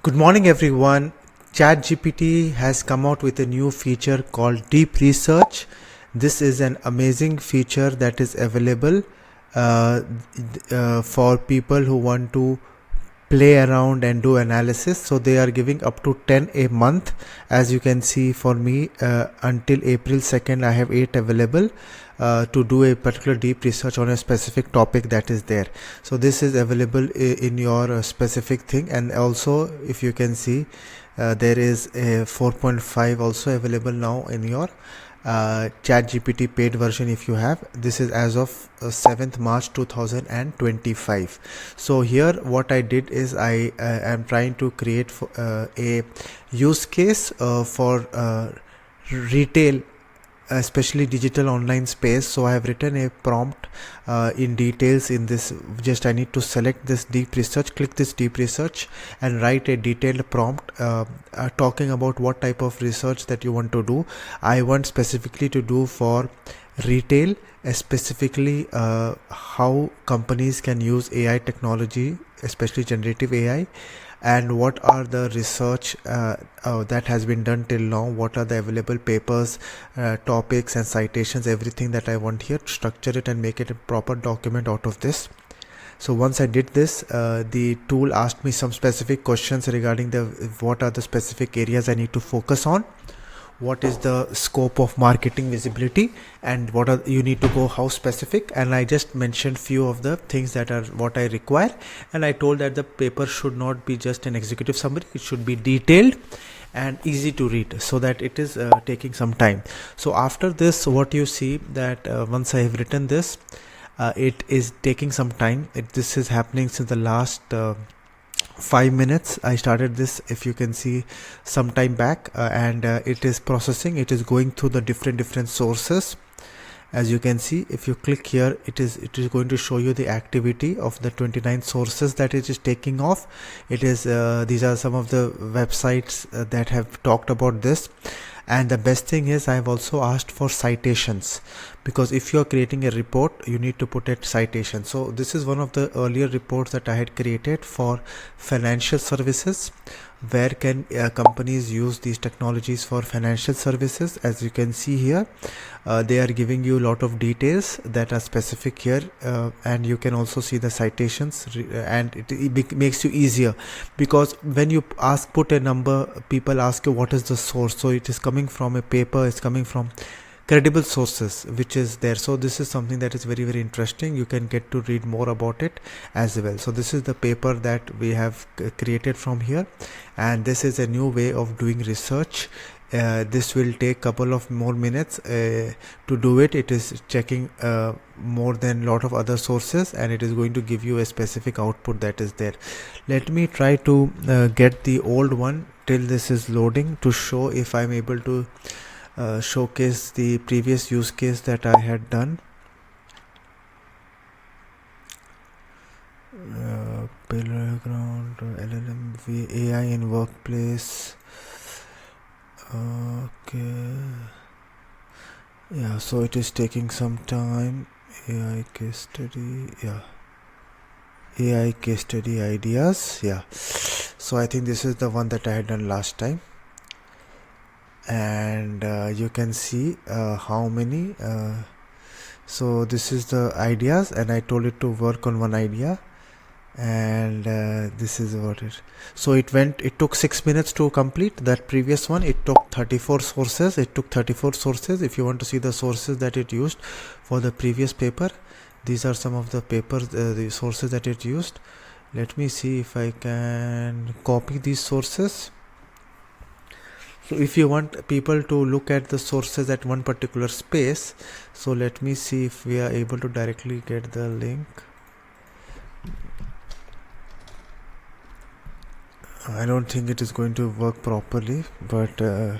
Good morning, everyone. ChatGPT has come out with a new feature called Deep Research. This is an amazing feature that is available uh, for people who want to play around and do analysis. So they are giving up to 10 a month. As you can see, for me, until April 2nd, I have 8 available to do a particular deep research on a specific topic that is there. So this is available in your specific thing. And also, if you can see, there is a 4.5 also available now in your ChatGPT paid version. If you have, this is as of 7th March 2025. So here what I did is I am trying to create a use case for retail, especially digital online space. So I have written a prompt in details in this. Just I need to select this deep research, click this deep research and write a detailed prompt talking about what type of research that you want to do. I want specifically to do for retail, specifically how companies can use AI technology, especially generative AI, and what are the research that has been done till now, what are the available papers, topics and citations, everything that I want here, structure it and make it a proper document out of this. So once I did this, the tool asked me some specific questions regarding what are the specific areas I need to focus on, what is the scope of marketing visibility, and what are you need to go how specific. And I just mentioned few of the things that are what I require, and I told that the paper should not be just an executive summary, it should be detailed and easy to read, so that it is taking some time. So after this, what you see that once I have written this, it is taking some time. This is happening since the last 5 minutes. I started this, if you can see, some time back, and it is processing. It is going through the different sources. As you can see, if you click here, it is going to show you the activity of the 29 sources that it is taking off. It is these are some of the websites that have talked about this. And the best thing is I have also asked for citations, because if you are creating a report, you need to put it citation. So this is one of the earlier reports that I had created for financial services. Where can companies use these technologies for financial services? As you can see here, they are giving you a lot of details that are specific here, and you can also see the citations, and it makes you easier, because when you put a number, people ask you what is the source. So it is coming from a paper, it's coming from credible sources which is there. So this is something that is very interesting. You can get to read more about it as well. So this is the paper that we have created from here, and this is a new way of doing research. This will take couple of more minutes to do it. It is checking more than lot of other sources, and it is going to give you a specific output that is there. Let me try to get the old one till this is loading to show if I'm able to showcase the previous use case that I had done. Playground, LLM, AI in workplace. Okay. Yeah, so it is taking some time. AI case study. Yeah. AI case study ideas. Yeah. So I think this is the one that I had done last time. And you can see how many. So this is the ideas, and I told it to work on one idea, and this is what it. So it took 6 minutes to complete. That previous one, it took 34 sources. If you want to see the sources that it used for the previous paper, these are some of the papers, the sources that it used. Let me see if I can copy these sources. So if you want people to look at the sources at one particular space, so let me see if we are able to directly get the link. I don't think it is going to work properly, but I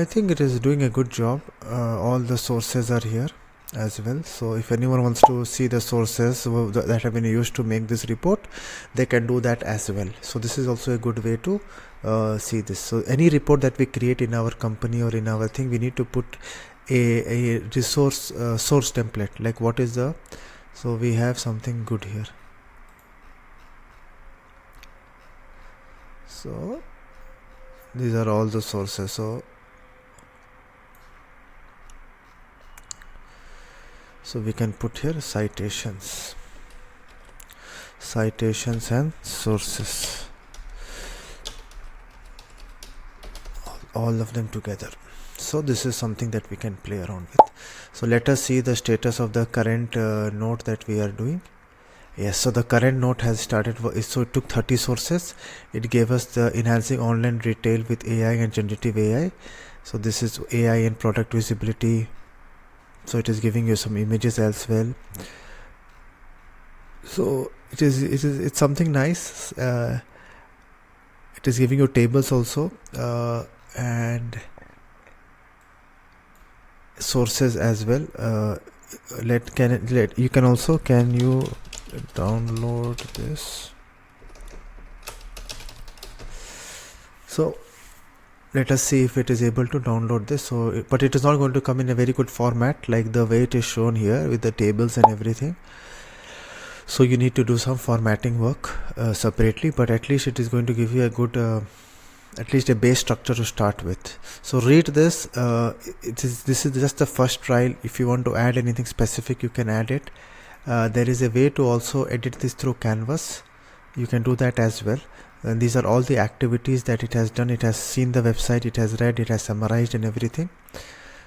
think it is doing a good job. All the sources are here as well. So if anyone wants to see the sources that have been used to make this report, they can do that as well. So this is also a good way to see this. So any report that we create in our company or in our thing, we need to put a resource source template, like what is the. So we have something good here. So these are all the sources. So we can put here citations and sources, all of them together. So this is something that we can play around with. So let us see the status of the current note that we are doing. Yes, so the current note has started. So it took 30 sources. It gave us the enhancing online retail with AI and generative AI. So this is AI and product visibility. So it is giving you some images as well. So it's something nice. It is giving you tables also, and sources as well. You download this? So let us see if it is able to download this. So but it is not going to come in a very good format like the way it is shown here with the tables and everything. So you need to do some formatting work separately, but at least it is going to give you a good at least a base structure to start with. So read this. This is just the first trial. If you want to add anything specific, you can add it. There is a way to also edit this through Canvas. You can do that as well. And these are all the activities that it has done. It has seen the website, it has read, it has summarized and everything.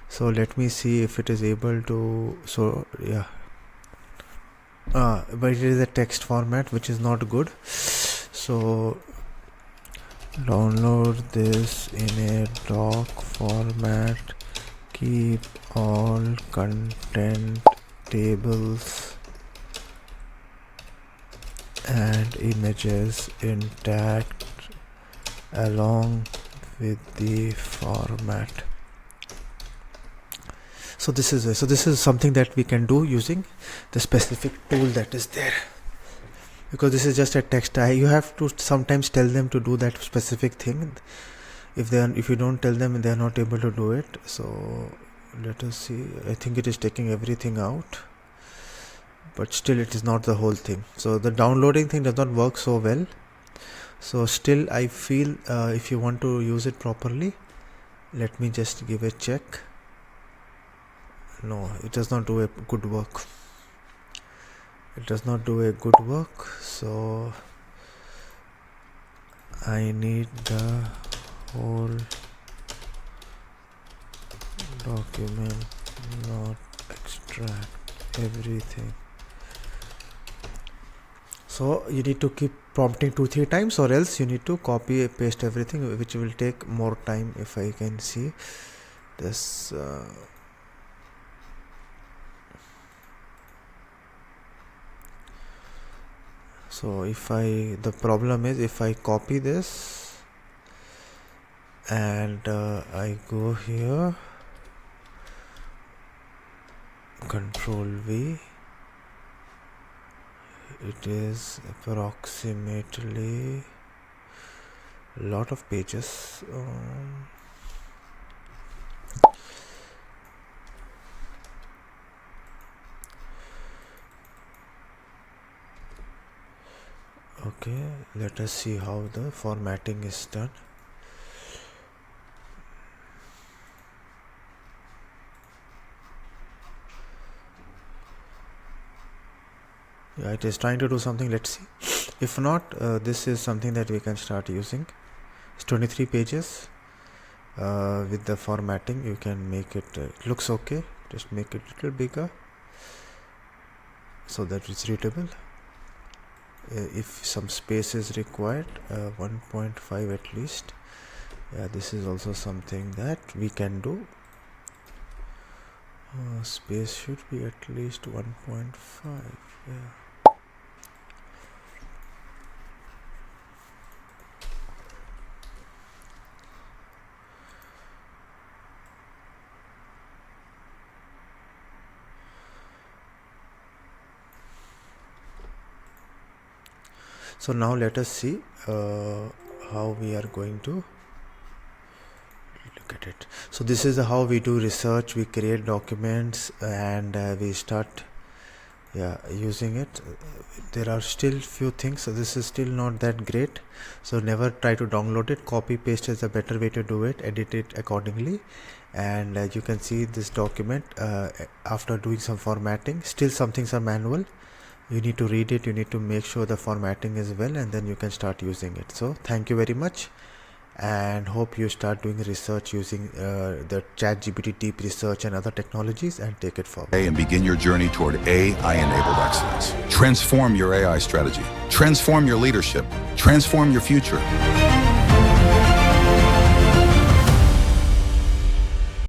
So let me see if it is able to. So yeah, but it is a text format which is not good. So download this in a doc format, keep all content, tables and images intact along with the format. So this is something that we can do using the specific tool that is there, because this is just a text. You have to sometimes tell them to do that specific thing. If you don't tell them, they are not able to do it. So let us see. I think it is taking everything out, but still it is not the whole thing. So the downloading thing does not work so well. So still I feel if you want to use it properly, let me just give a check. No, it does not do a good work. It does not do a good work. So I need the whole document, not extract everything. So you need to keep prompting 2-3 times, or else you need to copy paste everything, which will take more time. If I can see this so the problem is, if I copy this and I go here, Control V, it is approximately a lot of pages. Okay, let us see how the formatting is done. Yeah, it is trying to do something. Let's see. If not, this is something that we can start using. It's 23 pages. With the formatting, you can make it. It looks okay. Just make it a little bigger so that it's readable. If some space is required, 1.5 at least. Yeah, this is also something that we can do. Space should be at least 1.5. Yeah. So now let us see how we are going to look at it. So this is how we do research. We create documents and we start yeah, using it. There are still few things, so this is still not that great, so never try to download it. Copy paste is a better way to do it. Edit it accordingly, and you can see this document after doing some formatting. Still some things are manual. You need to read it, you need to make sure the formatting is well, and then you can start using it. So thank you very much, and hope you start doing research using the ChatGPT deep research and other technologies, and take it forward. And begin your journey toward AI-enabled excellence. Transform your AI strategy. Transform your leadership. Transform your future.